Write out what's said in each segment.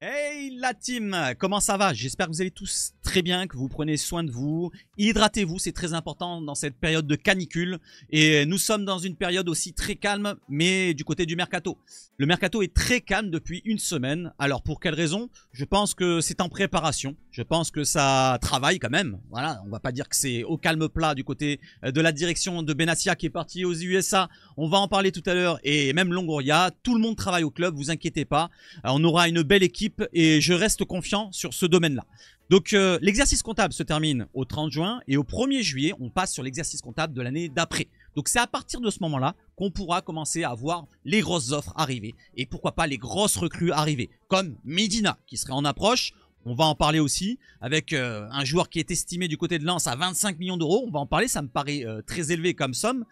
Hey la team, comment ça va? J'espère que vous allez tous très bien, que vous prenez soin de vous. Hydratez-vous, c'est très important dans cette période de canicule. Et nous sommes dans une période aussi très calme, mais du côté du mercato. Le mercato est très calme depuis une semaine. Alors pour quelle raison? Je pense que c'est en préparation. Je pense que ça travaille quand même. Voilà, on va pas dire que c'est au calme plat du côté de la direction de Benassia qui est parti aux USA. On va en parler tout à l'heure. Et même Longoria, tout le monde travaille au club, vous inquiétez pas. On aura une belle équipe et je reste confiant sur ce domaine-là. Donc l'exercice comptable se termine au 30 juin et au 1er juillet, on passe sur l'exercice comptable de l'année d'après. Donc c'est à partir de ce moment-là qu'on pourra commencer à voir les grosses offres arriver et pourquoi pas les grosses recrues arriver, comme Medina qui serait en approche. On va en parler aussi avec un joueur qui est estimé du côté de Lens à 25 millions d'euros. On va en parler, ça me paraît très élevé comme somme.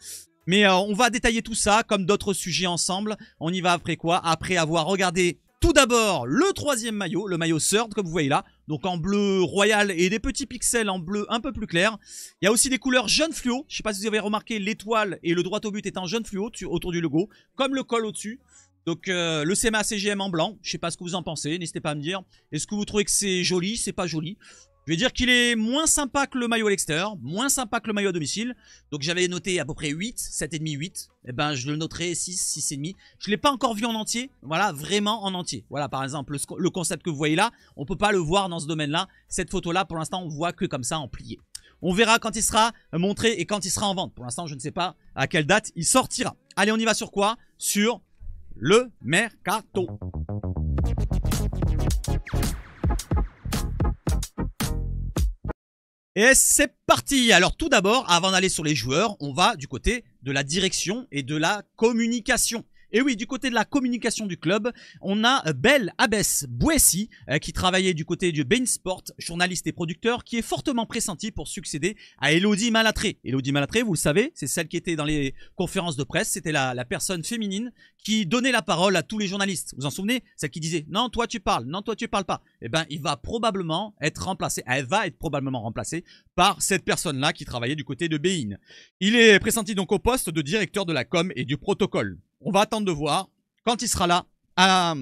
Mais on va détailler tout ça comme d'autres sujets ensemble. On y va après quoi? Après avoir regardé tout d'abord le troisième maillot, le maillot Third comme vous voyez là. Donc en bleu royal et des petits pixels en bleu un peu plus clair. Il y a aussi des couleurs jaune fluo. Je ne sais pas si vous avez remarqué, l'étoile et le droit au but est en jaune fluo autour du logo. Comme le col au-dessus. Donc le CMA CGM en blanc. Je ne sais pas ce que vous en pensez. N'hésitez pas à me dire. Est-ce que vous trouvez que c'est joli? C'est pas joli. Je vais dire qu'il est moins sympa que le maillot à l'extérieur, moins sympa que le maillot à domicile. Donc j'avais noté à peu près 8, 7,5, 8. Et ben je le noterai 6, 6,5. Je ne l'ai pas encore vu en entier, voilà, vraiment en entier. Voilà par exemple le concept que vous voyez là, on ne peut pas le voir dans ce domaine-là. Cette photo-là, pour l'instant, on voit que comme ça en plié. On verra quand il sera montré et quand il sera en vente. Pour l'instant, je ne sais pas à quelle date il sortira. Allez, on y va sur quoi? Sur le mercato. Et c'est parti. Alors tout d'abord, avant d'aller sur les joueurs, on va du côté de la direction et de la communication. Et oui, du côté de la communication du club, on a Bel Abbès Bouessi qui travaillait du côté du Bein Sport, journaliste et producteur, qui est fortement pressenti pour succéder à Elodie Malatré. Elodie Malatré, vous le savez, c'est celle qui était dans les conférences de presse. C'était la personne féminine qui donnait la parole à tous les journalistes. Vous vous en souvenez? Celle qui disait « Non, toi tu parles, non, toi tu parles pas ». Eh bien, il va probablement être remplacé, elle va être probablement remplacée par cette personne-là qui travaillait du côté de Bein. Il est pressenti donc au poste de directeur de la com et du protocole. On va attendre de voir quand il sera là à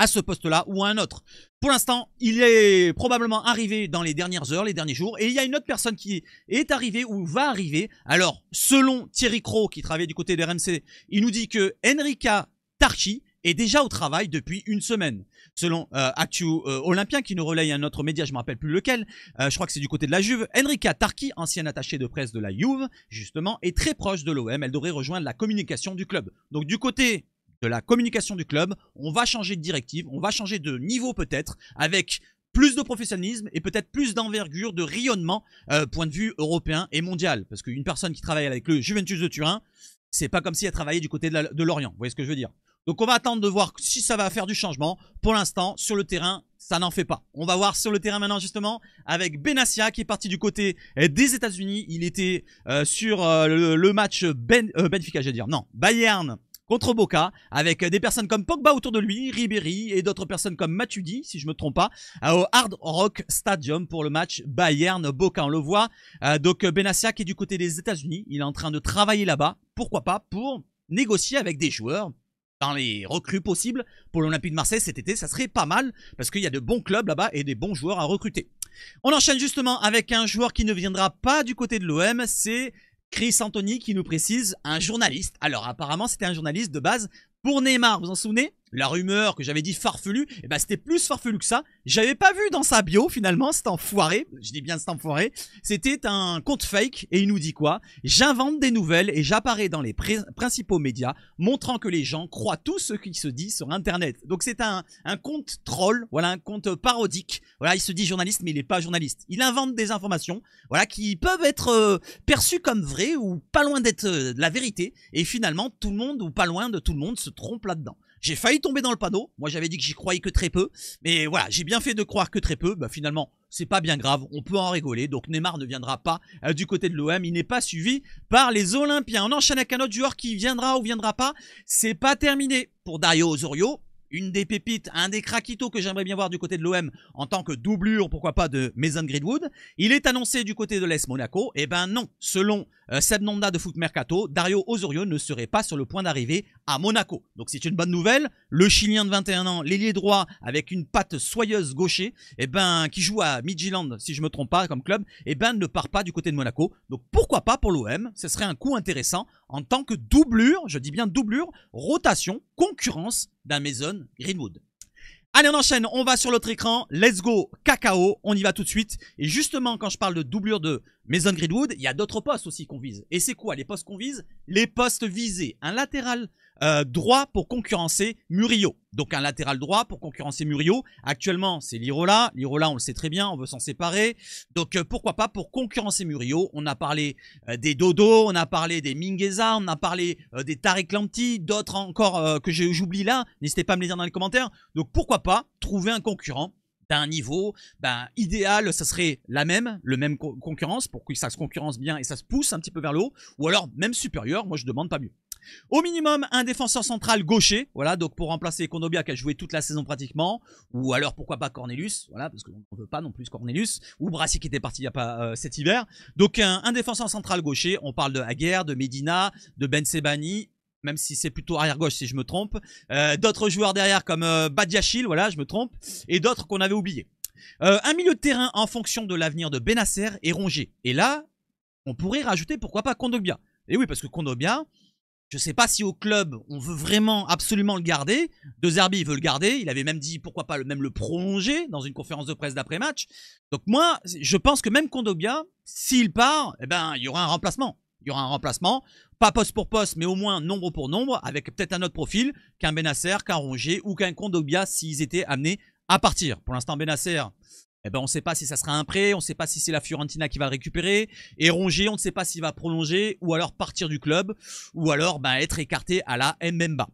ce poste-là ou à un autre. Pour l'instant, il est probablement arrivé dans les dernières heures, les derniers jours. Et il y a une autre personne qui est arrivée ou va arriver. Alors, selon Thierry Cros, qui travaille du côté de RMC, il nous dit que Henrika Tarki est déjà au travail depuis une semaine. Selon Actu Olympien, qui nous relaye un autre média, je ne me rappelle plus lequel, je crois que c'est du côté de la Juve, Henrika Tarki, ancienne attachée de presse de la Juve, justement, est très proche de l'OM. Elle devrait rejoindre la communication du club. Donc du côté de la communication du club, on va changer de directive, on va changer de niveau peut-être, avec plus de professionnalisme et peut-être plus d'envergure, de rayonnement, point de vue européen et mondial. Parce qu'une personne qui travaille avec le Juventus de Turin, c'est pas comme si elle travaillait du côté de Lorient. Vous voyez ce que je veux dire? Donc on va attendre de voir si ça va faire du changement. Pour l'instant, sur le terrain, ça n'en fait pas. On va voir sur le terrain maintenant justement avec Benassia qui est parti du côté des États-Unis. Il était sur le match Benfica, j'allais dire. Non, Bayern contre Boca, avec des personnes comme Pogba autour de lui, Ribéry et d'autres personnes comme Matuidi, si je me trompe pas, au Hard Rock Stadium pour le match Bayern-Boca. On le voit. Donc Benassia qui est du côté des États-Unis. Il est en train de travailler là-bas. Pourquoi pas pour négocier avec des joueurs dans les recrues possibles pour l'Olympique de Marseille cet été. Ça serait pas mal parce qu'il y a de bons clubs là-bas et des bons joueurs à recruter. On enchaîne justement avec un joueur qui ne viendra pas du côté de l'OM. C'est Chris Anthony qui nous précise un journaliste. Alors apparemment c'était un journaliste de base pour Neymar, vous vous en souvenez? La rumeur que j'avais dit farfelu, eh ben c'était plus farfelu que ça. J'avais pas vu dans sa bio finalement, cet enfoiré, je dis bien cet enfoiré, c'était un compte fake et il nous dit quoi? J'invente des nouvelles et j'apparais dans les principaux médias montrant que les gens croient tout ce qui se dit sur internet. Donc c'est un compte troll, voilà, un compte parodique. Voilà, il se dit journaliste mais il n'est pas journaliste. Il invente des informations, voilà, qui peuvent être perçues comme vraies ou pas loin d'être la vérité et finalement tout le monde ou pas loin de tout le monde se trompe là-dedans. J'ai failli tomber dans le panneau. Moi, j'avais dit que j'y croyais que très peu. Mais voilà, j'ai bien fait de croire que très peu. Bah, finalement, c'est pas bien grave. On peut en rigoler. Donc, Neymar ne viendra pas du côté de l'OM. Il n'est pas suivi par les Olympiens. On enchaîne avec un autre joueur qui viendra ou viendra pas. C'est pas terminé pour Dario Osorio. Une des pépites, un des craquitos que j'aimerais bien voir du côté de l'OM en tant que doublure, pourquoi pas, de Mason Greenwood. Il est annoncé du côté de l'AS Monaco. Eh ben non, selon Seb Nonda de Foot Mercato, Dario Osorio ne serait pas sur le point d'arriver à Monaco. Donc c'est une bonne nouvelle. Le Chilien de 21 ans, l'ailier droit avec une patte soyeuse gaucher, qui joue à Midtjylland, si je me trompe pas, comme club, ne part pas du côté de Monaco. Donc pourquoi pas pour l'OM, ce serait un coup intéressant en tant que doublure, je dis bien doublure, rotation, concurrence d'un Mason Greenwood. Allez, on enchaîne, on va sur l'autre écran, let's go, cacao, on y va tout de suite. Et justement, quand je parle de doublure de Mason Greenwood, il y a d'autres postes aussi qu'on vise. Et c'est quoi les postes qu'on vise? Les postes visés. Un latéral droit pour concurrencer Murillo. Donc un latéral droit pour concurrencer Murillo. Actuellement, c'est Lirola. Lirola, on le sait très bien, on veut s'en séparer. Donc pourquoi pas pour concurrencer Murillo. On a parlé des Dodo, on a parlé des Mingueza, on a parlé des Tariq Lamptey, d'autres encore que j'oublie là. N'hésitez pas à me les dire dans les commentaires. Donc pourquoi pas trouver un concurrent d'un niveau idéal, ça serait le même concurrence pour que ça se concurrence bien et ça se pousse un petit peu vers le haut, ou alors même supérieur, moi je demande pas mieux. Au minimum, un défenseur central gaucher, voilà, donc pour remplacer Kondogbia qui a joué toute la saison pratiquement, ou alors pourquoi pas Cornelius, voilà, parce qu'on ne veut pas non plus Cornelius, ou Brassi qui était parti il n'y a pas cet hiver. Donc un défenseur central gaucher, on parle de Aguerd, de Medina, de Ben Sebani, même si c'est plutôt arrière-gauche si je me trompe. D'autres joueurs derrière comme Badiachil, voilà, je me trompe, et d'autres qu'on avait oubliés. Un milieu de terrain en fonction de l'avenir de Bennacer et Rongier. Et là, on pourrait rajouter pourquoi pas Kondogbia. Et oui, parce que Kondogbia, je ne sais pas si au club, on veut vraiment absolument le garder. De Zerbi, il veut le garder. Il avait même dit pourquoi pas même le prolonger dans une conférence de presse d'après-match. Donc moi, je pense que même Kondogbia, s'il part, il y aura un remplacement. Il y aura un remplacement, pas poste pour poste, mais au moins nombre pour nombre, avec peut-être un autre profil qu'un Bennacer, qu'un Rongier ou qu'un Kondogbia s'ils étaient amenés à partir. Pour l'instant, Bennacer, on ne sait pas si ça sera un prêt, on ne sait pas si c'est la Fiorentina qui va le récupérer. Et Rongier, on ne sait pas s'il va prolonger ou alors partir du club ou alors être écarté à la Mbemba.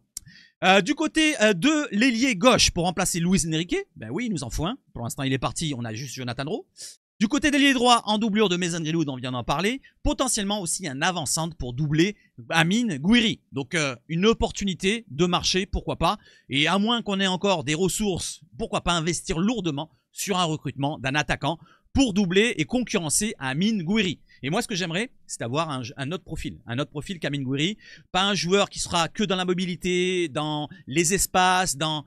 Du côté de l'ailier gauche pour remplacer Luis Enrique, oui, il nous en faut un. Pour l'instant, il est parti, on a juste Jonathan Rowe. Du côté de l'ailier droit, en doublure de Mason Greenwood, on vient d'en parler. Potentiellement aussi un avant-centre pour doubler Amine Gouiri. Donc une opportunité de marché, pourquoi pas. Et à moins qu'on ait encore des ressources, pourquoi pas investir lourdement sur un recrutement d'un attaquant pour doubler et concurrencer Amine Gouiri. Et moi, ce que j'aimerais, c'est avoir un autre profil qu'Amine Gouiri. Pas un joueur qui sera que dans la mobilité, dans les espaces, dans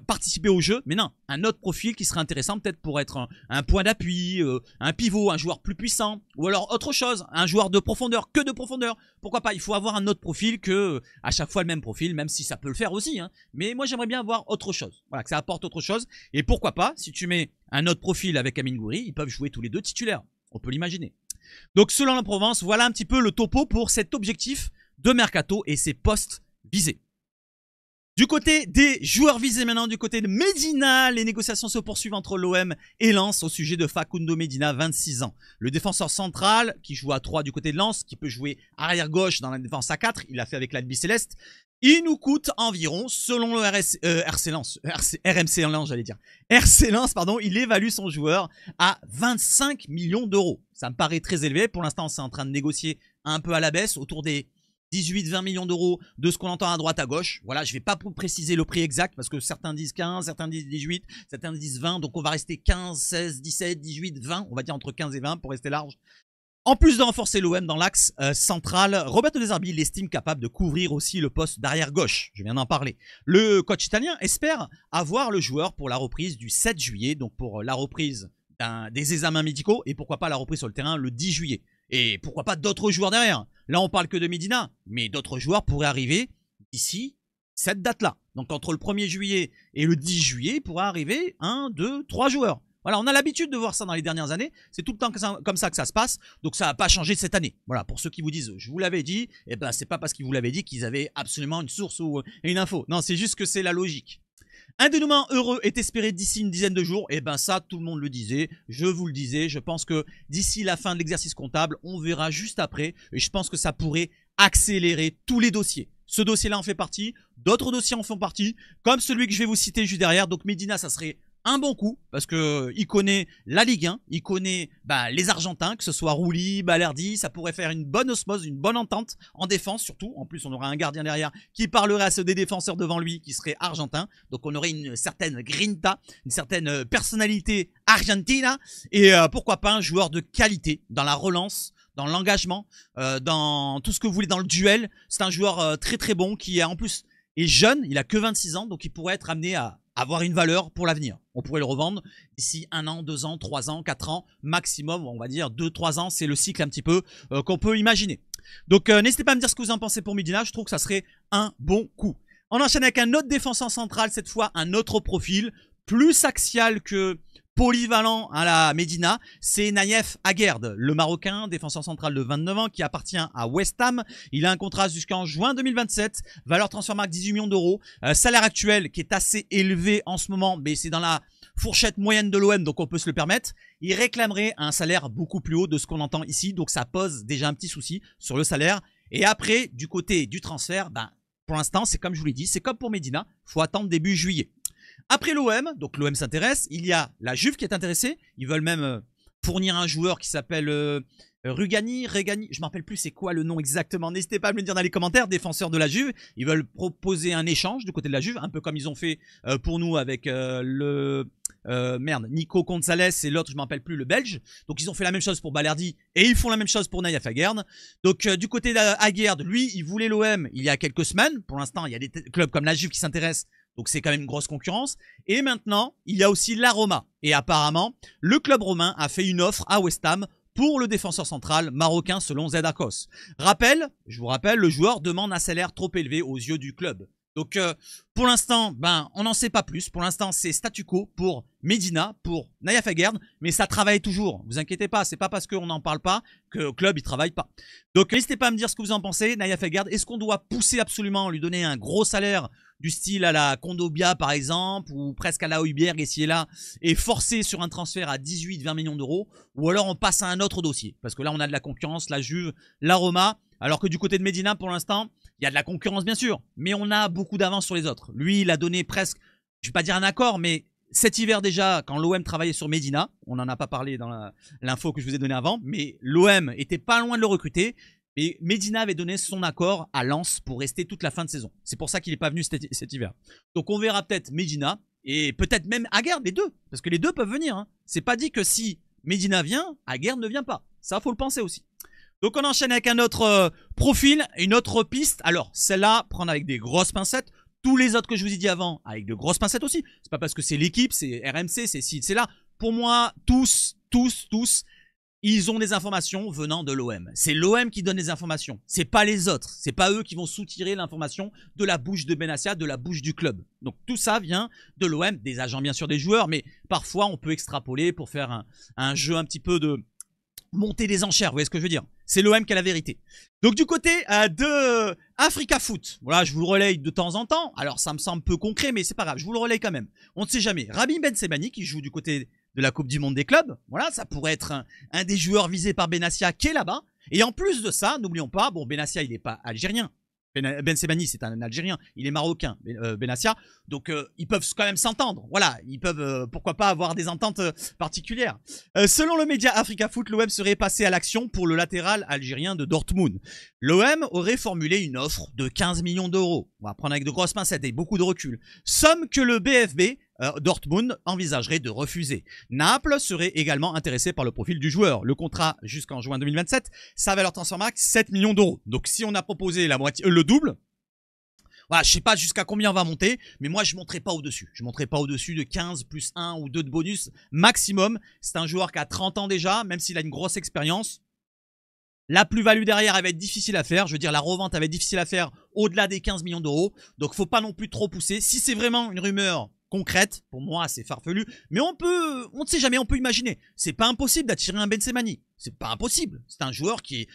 participer au jeu. Mais non, un autre profil qui serait intéressant peut-être pour être un point d'appui, un pivot, un joueur plus puissant. Ou alors autre chose, un joueur de profondeur, que de profondeur. Pourquoi pas? Il faut avoir un autre profil que à chaque fois le même profil, même si ça peut le faire aussi. Hein. Mais moi, j'aimerais bien avoir autre chose. Voilà, que ça apporte autre chose. Et pourquoi pas, si tu mets un autre profil avec Amine Gouiri, ils peuvent jouer tous les deux titulaires. On peut l'imaginer. Donc selon la Provence, voilà un petit peu le topo pour cet objectif de Mercato et ses postes visés. Du côté des joueurs visés maintenant, du côté de Medina, les négociations se poursuivent entre l'OM et Lens au sujet de Facundo Medina, 26 ans. Le défenseur central qui joue à 3 du côté de Lens, qui peut jouer arrière gauche dans la défense à 4, il l'a fait avec l'Albi Céleste. Il nous coûte environ, selon le RMC Lens, j'allais dire. RC Lens, pardon, il évalue son joueur à 25 millions d'euros. Ça me paraît très élevé. Pour l'instant, c'est en train de négocier un peu à la baisse, autour des 18-20 millions d'euros de ce qu'on entend à droite à gauche. Voilà, je ne vais pas préciser le prix exact parce que certains disent 15, certains disent 18, certains disent 20. Donc on va rester 15, 16, 17, 18, 20. On va dire entre 15 et 20 pour rester large. En plus de renforcer l'OM dans l'axe central, Roberto De Zerbi l'estime capable de couvrir aussi le poste d'arrière gauche. Je viens d'en parler. Le coach italien espère avoir le joueur pour la reprise du 7 juillet, donc pour la reprise des examens médicaux et pourquoi pas la reprise sur le terrain le 10 juillet. Et pourquoi pas d'autres joueurs derrière. Là, on parle que de Medina, mais d'autres joueurs pourraient arriver d'ici cette date-là. Donc entre le 1er juillet et le 10 juillet, il pourra arriver 1, 2, 3 joueurs. Voilà, on a l'habitude de voir ça dans les dernières années. C'est tout le temps comme ça que ça se passe. Donc ça n'a pas changé cette année. Voilà, pour ceux qui vous disent, je vous l'avais dit, eh ben c'est pas parce qu'ils vous l'avaient dit qu'ils avaient absolument une source ou une info. Non, c'est juste que c'est la logique. Un dénouement heureux est espéré d'ici une dizaine de jours. Et ben ça, tout le monde le disait. Je vous le disais. Je pense que d'ici la fin de l'exercice comptable, on verra juste après. Et je pense que ça pourrait accélérer tous les dossiers. Ce dossier-là en fait partie. D'autres dossiers en font partie. Comme celui que je vais vous citer juste derrière. Donc Medina, ça serait un bon coup parce que il connaît la Ligue 1, il connaît les Argentins, que ce soit Rulli, Balerdi, ça pourrait faire une bonne osmose, une bonne entente en défense surtout. En plus, on aura un gardien derrière qui parlerait à ceux des défenseurs devant lui qui seraient argentins. Donc on aurait une certaine grinta, une certaine personnalité argentina et pourquoi pas un joueur de qualité dans la relance dans l'engagement, dans tout ce que vous voulez, dans le duel. C'est un joueur très très bon qui en plus est jeune, il a que 26 ans, donc il pourrait être amené à avoir une valeur pour l'avenir. On pourrait le revendre d'ici 1 an, 2 ans, 3 ans, 4 ans, maximum, on va dire 2-3 ans, c'est le cycle un petit peu qu'on peut imaginer. Donc n'hésitez pas à me dire ce que vous en pensez pour Medina, je trouve que ça serait un bon coup. On enchaîne avec un autre défenseur central, cette fois un autre profil, plus axial que polyvalent à la Medina, c'est Nayef Aguerd, le Marocain, défenseur central de 29 ans qui appartient à West Ham. Il a un contrat jusqu'en juin 2027, valeur transfermarkt 18 millions d'euros, salaire actuel qui est assez élevé en ce moment, mais c'est dans la fourchette moyenne de l'OM, donc on peut se le permettre. Il réclamerait un salaire beaucoup plus haut de ce qu'on entend ici, donc ça pose déjà un petit souci sur le salaire. Et après, du côté du transfert, ben, pour l'instant, c'est comme je vous l'ai dit, c'est comme pour Medina, faut attendre début juillet. Après l'OM, donc l'OM s'intéresse, il y a la Juve qui est intéressée. Ils veulent même fournir un joueur qui s'appelle Regani, je me rappelle plus c'est quoi le nom exactement. N'hésitez pas à me le dire dans les commentaires, défenseur de la Juve. Ils veulent proposer un échange du côté de la Juve, un peu comme ils ont fait pour nous avec Nico Gonzalez et l'autre, je me rappelle plus, le Belge. Donc ils ont fait la même chose pour Balerdi et ils font la même chose pour Nayef Aguerd. Donc du côté d'Aguerd, lui, il voulait l'OM il y a quelques semaines. Pour l'instant, il y a des clubs comme la Juve qui s'intéressent. Donc c'est quand même une grosse concurrence. Et maintenant, il y a aussi la Roma. Et apparemment, le club romain a fait une offre à West Ham pour le défenseur central marocain selon Zedakos. Je vous rappelle, le joueur demande un salaire trop élevé aux yeux du club. Donc pour l'instant, ben, on n'en sait pas plus. Pour l'instant, c'est statu quo pour Medina, pour Nayef Aguerd, mais ça travaille toujours. Vous inquiétez pas, c'est pas parce qu'on n'en parle pas que le club il travaille pas. Donc n'hésitez pas à me dire ce que vous en pensez. Nayef Aguerd, est-ce qu'on doit pousser absolument, lui donner un gros salaire du style à la Kondobia par exemple, ou presque à la Højbjerg ici et là, et forcer sur un transfert à 18-20 millions d'euros, ou alors on passe à un autre dossier, parce que là on a de la concurrence, la Juve, la Roma, alors que du côté de Medina pour l'instant, il y a de la concurrence bien sûr, mais on a beaucoup d'avance sur les autres. Lui il a donné presque, je vais pas dire un accord, mais cet hiver déjà, quand l'OM travaillait sur Medina, on n'en a pas parlé dans l'info que je vous ai donnée avant, mais l'OM était pas loin de le recruter. Et Medina avait donné son accord à Lens pour rester toute la fin de saison. C'est pour ça qu'il n'est pas venu cet hiver. Donc on verra peut-être Medina et peut-être même Aguerd, les deux. Parce que les deux peuvent venir. Hein. C'est pas dit que si Medina vient, Aguerd ne vient pas. Ça, faut le penser aussi. Donc on enchaîne avec un autre profil, une autre piste. Alors celle-là, prendre avec des grosses pincettes. Tous les autres que je vous ai dit avant, avec de grosses pincettes aussi. C'est pas parce que c'est l'équipe, c'est RMC, c'est ci, c'est là. Pour moi, tous, ils ont des informations venant de l'OM. C'est l'OM qui donne les informations. C'est pas les autres. C'est pas eux qui vont soutirer l'information de la bouche de Benassia, de la bouche du club. Donc tout ça vient de l'OM, des agents bien sûr des joueurs, mais parfois on peut extrapoler pour faire un jeu un petit peu de monter des enchères. Vous voyez ce que je veux dire? C'est l'OM qui a la vérité. Donc du côté de Africa Foot, voilà, je vous le relaye de temps en temps. Alors ça me semble peu concret, mais c'est pas grave, je vous le relaye quand même. On ne sait jamais. Rabin Bensebaini qui joue du côté de la Coupe du Monde des clubs. Voilà, ça pourrait être un des joueurs visés par Benassia qui est là-bas. Et en plus de ça, n'oublions pas, bon, Benassia, il n'est pas algérien. Bensebaini, c'est un Algérien. Il est marocain, Benassia. Donc, ils peuvent quand même s'entendre. Voilà, ils peuvent, pourquoi pas, avoir des ententes particulières. Selon le média Africa Foot, l'OM serait passé à l'action pour le latéral algérien de Dortmund. L'OM aurait formulé une offre de 15 millions d'euros. On va prendre avec de grosses pincettes et beaucoup de recul. Somme que le BFB Dortmund envisagerait de refuser. Naples serait également intéressé par le profil du joueur. Le contrat jusqu'en juin 2027, sa valeur transfermarkt 7 millions d'euros. Donc si on a proposé la moitié, le double, voilà, je sais pas jusqu'à combien on va monter, mais moi je monterai pas au-dessus. Je monterai pas au-dessus de 15 plus 1 ou 2 de bonus maximum. C'est un joueur qui a 30 ans déjà, même s'il a une grosse expérience. La plus-value derrière, elle va être difficile à faire. Je veux dire, la revente, elle va être difficile à faire au-delà des 15 millions d'euros. Donc faut pas non plus trop pousser. Si c'est vraiment une rumeur concrète, pour moi c'est farfelu, mais on ne sait jamais, on peut imaginer. C'est pas impossible d'attirer un Bensebaini, c'est pas impossible. C'est un joueur qui est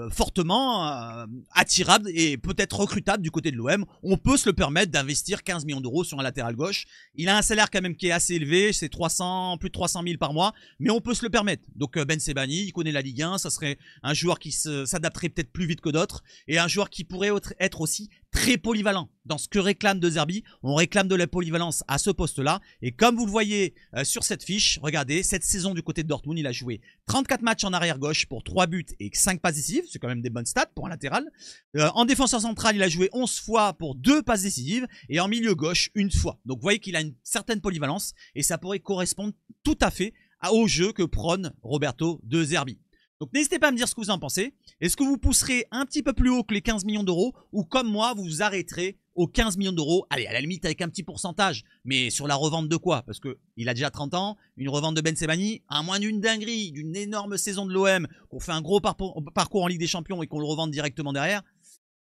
fortement attirable et peut-être recrutable du côté de l'OM. On peut se le permettre d'investir 15 millions d'euros sur un latéral gauche. Il a un salaire quand même qui est assez élevé, c'est plus de 300 000 par mois, mais on peut se le permettre. Donc Bensebaini, il connaît la Ligue 1, ça serait un joueur qui s'adapterait peut-être plus vite que d'autres, et un joueur qui pourrait être aussi très polyvalent. Dans ce que réclame De Zerbi, on réclame de la polyvalence à ce poste-là. Et comme vous le voyez sur cette fiche, regardez, cette saison du côté de Dortmund, il a joué 34 matchs en arrière gauche pour 3 buts et 5 passes décisives. C'est quand même des bonnes stats pour un latéral. En défenseur central, il a joué 11 fois pour 2 passes décisives. Et en milieu gauche, 1 fois. Donc vous voyez qu'il a une certaine polyvalence. Et ça pourrait correspondre tout à fait au jeu que prône Roberto De Zerbi. Donc n'hésitez pas à me dire ce que vous en pensez. Est-ce que vous pousserez un petit peu plus haut que les 15 millions d'euros ou comme moi, vous vous arrêterez aux 15 millions d'euros? Allez, à la limite avec un petit pourcentage, mais sur la revente de quoi? Parce qu'il a déjà 30 ans, une revente de Ben Sebaini, à moins d'une dinguerie, d'une énorme saison de l'OM, qu'on fait un gros parcours en Ligue des Champions et qu'on le revende directement derrière.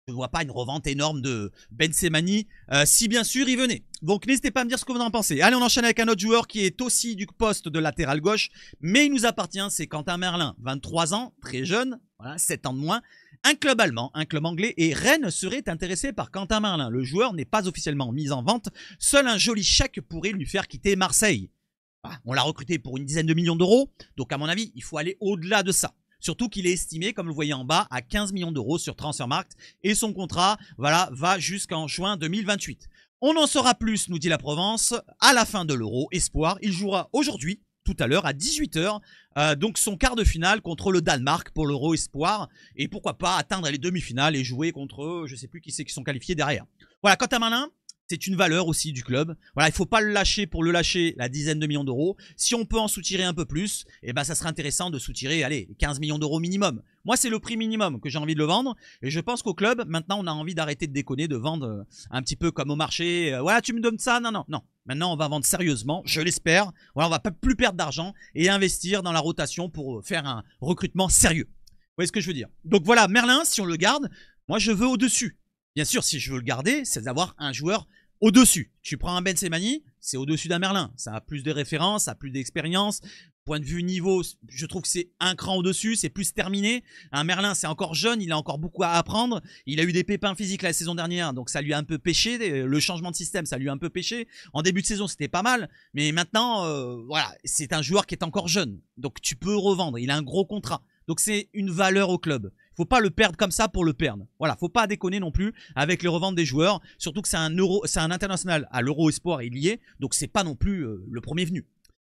Je ne vois pas une revente énorme de Ben Sebaini, si bien sûr il venait. Donc n'hésitez pas à me dire ce que vous en pensez. Allez, on enchaîne avec un autre joueur qui est aussi du poste de latéral gauche, mais il nous appartient, c'est Quentin Merlin, 23 ans, très jeune, voilà, 7 ans de moins. Un club allemand, un club anglais, et Rennes serait intéressé par Quentin Merlin. Le joueur n'est pas officiellement mis en vente, seul un joli chèque pourrait lui faire quitter Marseille. Voilà, on l'a recruté pour une dizaine de millions d'euros, donc à mon avis, il faut aller au-delà de ça. Surtout qu'il est estimé, comme vous le voyez en bas, à 15 millions d'euros sur Transfermarkt. Et son contrat, voilà, va jusqu'en juin 2028. On en saura plus, nous dit la Provence, à la fin de l'Euro Espoir. Il jouera aujourd'hui, tout à l'heure, à 18 h. Donc son quart de finale contre le Danemark pour l'Euro Espoir. Et pourquoi pas atteindre les demi-finales et jouer contre, je ne sais plus qui c'est qui sont qualifiés derrière. Voilà, quant à Merlin, c'est une valeur aussi du club. Voilà, il ne faut pas le lâcher pour le lâcher la dizaine de millions d'euros. Si on peut en soutirer un peu plus, eh ben ça serait intéressant de soutirer, allez, 15 millions d'euros minimum. Moi, c'est le prix minimum que j'ai envie de le vendre. Et je pense qu'au club, maintenant, on a envie d'arrêter de déconner, de vendre un petit peu comme au marché. Voilà, tu me donnes ça? Non, non, non. Maintenant, on va vendre sérieusement, je l'espère. Voilà, on va pas plus perdre d'argent et investir dans la rotation pour faire un recrutement sérieux. Vous voyez ce que je veux dire? Donc voilà, Merlin, si on le garde, moi, je veux au-dessus. Bien sûr, si je veux le garder, c'est d'avoir un joueur au-dessus. Tu prends un Ben Sebaini, c'est au-dessus d'un Merlin. Ça a plus de références, ça a plus d'expérience. Point de vue niveau, je trouve que c'est un cran au-dessus, c'est plus terminé. Un Merlin, c'est encore jeune, il a encore beaucoup à apprendre. Il a eu des pépins physiques la saison dernière, donc ça lui a un peu pêché. Le changement de système, ça lui a un peu pêché. En début de saison, c'était pas mal. Mais maintenant, voilà, c'est un joueur qui est encore jeune. Donc tu peux revendre, il a un gros contrat. Donc c'est une valeur au club. Faut pas le perdre comme ça pour le perdre. Voilà, faut pas déconner non plus avec les reventes des joueurs. Surtout que c'est un international à l'Euro Espoir, il y est. Donc c'est pas non plus le premier venu.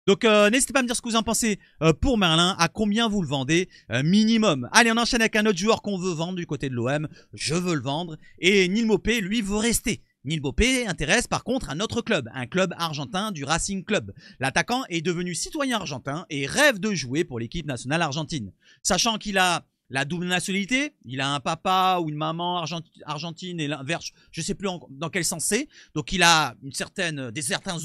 Donc n'hésitez pas à me dire ce que vous en pensez pour Merlin, à combien vous le vendez minimum. Allez, on enchaîne avec un autre joueur qu'on veut vendre du côté de l'OM. Je veux le vendre. Et Neil Maupay, lui, veut rester. Neil Maupay intéresse par contre un autre club, un club argentin du Racing Club. L'attaquant est devenu citoyen argentin et rêve de jouer pour l'équipe nationale argentine. Sachant qu'il a la double nationalité, il a un papa ou une maman argentine et l'inverse, je ne sais plus dans quel sens c'est. Donc il a certaines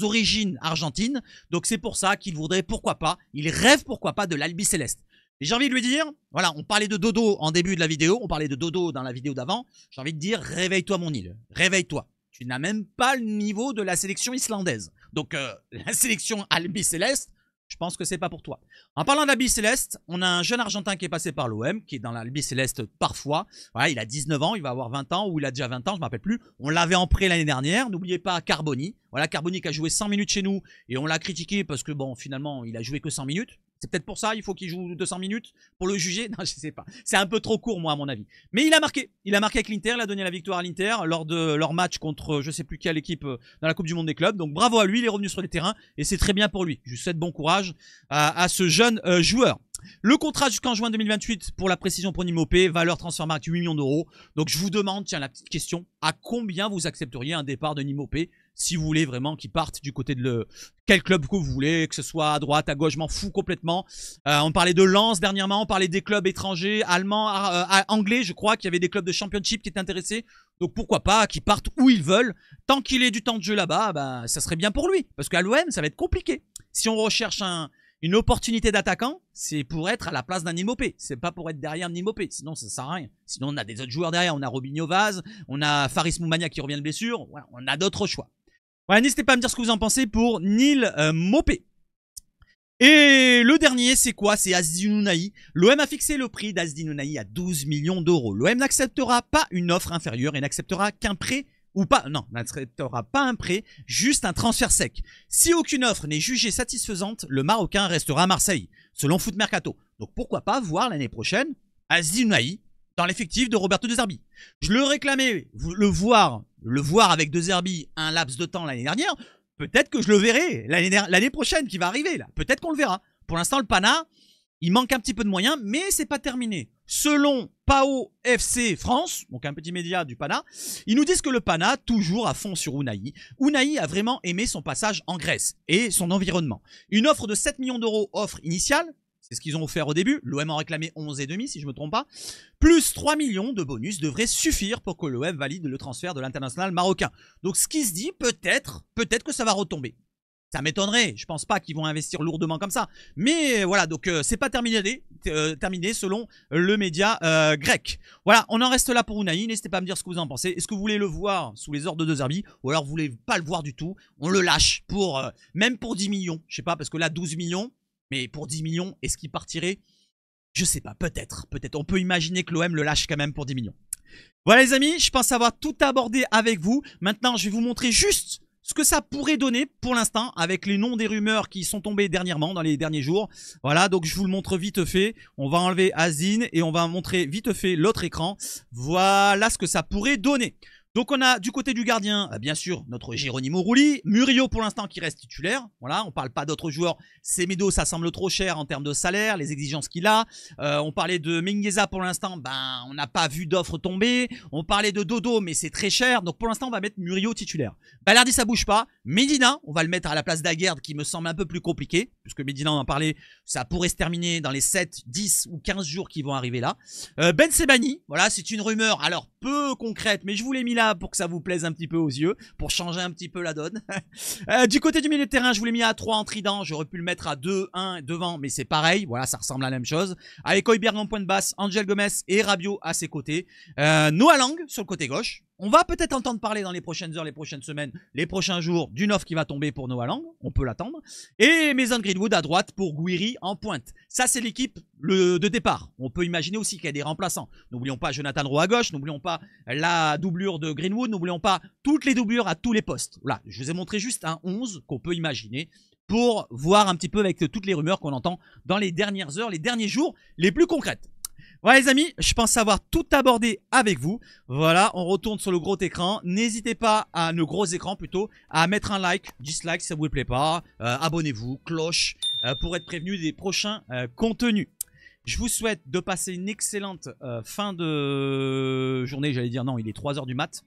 origines argentines. Donc c'est pour ça qu'il voudrait, pourquoi pas, il rêve pourquoi pas de l'Albi Céleste. Et j'ai envie de lui dire, voilà, on parlait de Dodo en début de la vidéo, on parlait de Dodo dans la vidéo d'avant. J'ai envie de dire, réveille-toi mon île, réveille-toi. Tu n'as même pas le niveau de la sélection islandaise. Donc la sélection Albi Céleste, je pense que c'est pas pour toi. En parlant d'Albi Céleste, on a un jeune Argentin qui est passé par l'OM, qui est dans l'Albi Céleste parfois. Voilà, il a 19 ans, il va avoir 20 ans, ou il a déjà 20 ans, je ne me rappelle plus. On l'avait en prêt l'année dernière. N'oubliez pas Carboni. Voilà, Carboni qui a joué 100 minutes chez nous, et on l'a critiqué parce que, bon, finalement, il a joué que 100 minutes. C'est peut-être pour ça, il faut qu'il joue 200 minutes pour le juger. Non, je sais pas. C'est un peu trop court, moi, à mon avis. Mais il a marqué. Il a marqué avec l'Inter. Il a donné la victoire à l'Inter lors de leur match contre je sais plus quelle équipe dans la Coupe du Monde des clubs. Donc bravo à lui, il est revenu sur les terrains et c'est très bien pour lui. Je lui souhaite bon courage à ce jeune joueur. Le contrat jusqu'en juin 2028 pour la précision pour Neil Maupay, valeur Transfermarkt 8 millions d'euros. Donc je vous demande, tiens, la petite question, à combien vous accepteriez un départ de Neil Maupay si vous voulez vraiment qu'il parte du côté de quel club que vous voulez, que ce soit à droite, à gauche, je m'en fous complètement. On parlait de Lens dernièrement, on parlait des clubs étrangers, allemands, anglais, je crois qu'il y avait des clubs de championship qui étaient intéressés. Donc pourquoi pas qu'ils partent où ils veulent. Tant qu'il ait du temps de jeu là-bas, bah, ça serait bien pour lui. Parce qu'à l'OM, ça va être compliqué. Si on recherche une opportunité d'attaquant, c'est pour être à la place d'un Neil Maupay. C'est pas pour être derrière Neil Maupay. Sinon, ça sert à rien. Sinon, on a des autres joueurs derrière. On a Robinho Vaz, on a Faris Moumania qui revient de blessure. Voilà, on a d'autres choix. Voilà, n'hésitez pas à me dire ce que vous en pensez pour Neil Maupay. Et le dernier, c'est quoi? C'est Azzedine Ounahi. L'OM a fixé le prix d'Azzedine Ounahi à 12 millions d'euros. L'OM n'acceptera pas une offre inférieure et n'acceptera qu'un prêt ou pas. Non, n'acceptera pas un prêt, juste un transfert sec. Si aucune offre n'est jugée satisfaisante, le Marocain restera à Marseille, selon Foot Mercato. Donc pourquoi pas voir l'année prochaine Azzedine Ounahi dans l'effectif de Roberto De Zerbi. Je le réclamais, le voir avec De Zerbi un laps de temps l'année dernière. Peut-être que je le verrai l'année prochaine qui va arriver là. Peut-être qu'on le verra. Pour l'instant, le Pana, il manque un petit peu de moyens, mais c'est pas terminé. Selon PAO FC France, donc un petit média du Pana, ils nous disent que le Pana, toujours à fond sur Ounahi. Ounahi a vraiment aimé son passage en Grèce et son environnement. Une offre de 7 millions d'euros, offre initiale, C'est ce qu'ils ont offert au début. L'OM en réclamait 11,5 si je ne me trompe pas. Plus 3 millions de bonus devraient suffire pour que l'OM valide le transfert de l'international marocain. Donc ce qui se dit, peut-être que ça va retomber. Ça m'étonnerait, je pense pas qu'ils vont investir lourdement comme ça. Mais voilà, donc c'est pas terminé selon le média grec. Voilà, on en reste là pour Unai. N'hésitez pas à me dire ce que vous en pensez. Est-ce que vous voulez le voir sous les ordres de De Zerbi ou alors vous voulez pas le voir du tout? On le lâche pour même pour 10 millions. Je sais pas, parce que là 12 millions, mais pour 10 millions, est-ce qu'il partirait? Je sais pas, peut-être. On peut imaginer que l'OM le lâche quand même pour 10 millions. Voilà les amis, je pense avoir tout abordé avec vous. Maintenant, je vais vous montrer juste ce que ça pourrait donner pour l'instant avec les noms des rumeurs qui sont tombées dernièrement dans les derniers jours. Voilà, donc je vous le montre vite fait. On va enlever Azin et on va montrer vite fait l'autre écran. Voilà ce que ça pourrait donner. Donc on a du côté du gardien, bien sûr, notre Geronimo Rulli. Murillo pour l'instant qui reste titulaire. Voilà, on parle pas d'autres joueurs. Semedo, ça semble trop cher en termes de salaire, les exigences qu'il a. On parlait de Mingueza pour l'instant, ben on n'a pas vu d'offre tomber. On parlait de Dodo, mais c'est très cher. Donc pour l'instant, on va mettre Murillo titulaire. Balerdi, ça bouge pas. Medina, on va le mettre à la place d'Aguerd qui me semble un peu plus compliqué. Puisque Medina, on en parlait, ça pourrait se terminer dans les 7, 10 ou 15 jours qui vont arriver là. Ben Sebaini, voilà, c'est une rumeur. Alors peu concrète, mais je vous l'ai mis là pour que ça vous plaise un petit peu aux yeux, pour changer un petit peu la donne. Du côté du milieu de terrain, je vous l'ai mis à 3 en trident, j'aurais pu le mettre à 2-1 devant, mais c'est pareil, voilà, ça ressemble à la même chose. Avec Højbjerg en point de basse, Angel Gomez et Rabiot à ses côtés. Noah Lang sur le côté gauche. On va peut-être entendre parler dans les prochaines heures, les prochaines semaines, les prochains jours d'une offre qui va tomber pour Noah Lang. On peut l'attendre. Et Mason Greenwood à droite pour Guiri en pointe. Ça, c'est l'équipe de départ. On peut imaginer aussi qu'il y a des remplaçants. N'oublions pas Jonathan Rowe à gauche. N'oublions pas la doublure de Greenwood. N'oublions pas toutes les doublures à tous les postes. Voilà, je vous ai montré juste un 11 qu'on peut imaginer pour voir un petit peu avec toutes les rumeurs qu'on entend dans les dernières heures, les derniers jours, les plus concrètes. Voilà les amis, je pense avoir tout abordé avec vous. Voilà, on retourne sur le gros écran. N'hésitez pas, le gros écran plutôt, à mettre un like, dislike si ça vous plaît pas. Abonnez-vous, cloche, pour être prévenu des prochains contenus. Je vous souhaite de passer une excellente fin de journée. J'allais dire non, il est 3 h du mat.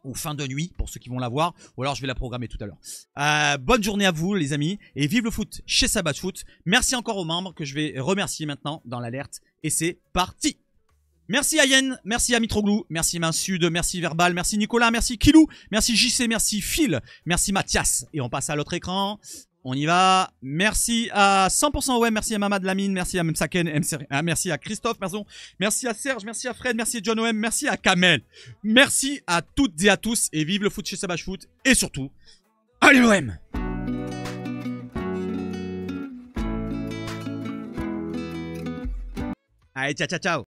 Ou fin de nuit pour ceux qui vont la voir, ou alors je vais la programmer tout à l'heure. Bonne journée à vous les amis, et vive le foot chez Sabat Foot. Merci encore aux membres que je vais remercier maintenant dans l'alerte, et c'est parti. Merci à Yen, merci à Mitroglou, merci Main Sud, merci Verbal, merci Nicolas, merci Kilou, merci JC, merci Phil, merci Mathias, et on passe à l'autre écran. On y va. Merci à 100% OM, merci à Mamad Lamine, merci à Memsaken, merci à Christophe, pardon, merci à Serge, merci à Fred, merci à John OM, merci à Kamel. Merci à toutes et à tous et vive le foot chez Sabache Foot et surtout, allez l'OM! Allez, ciao, ciao, ciao!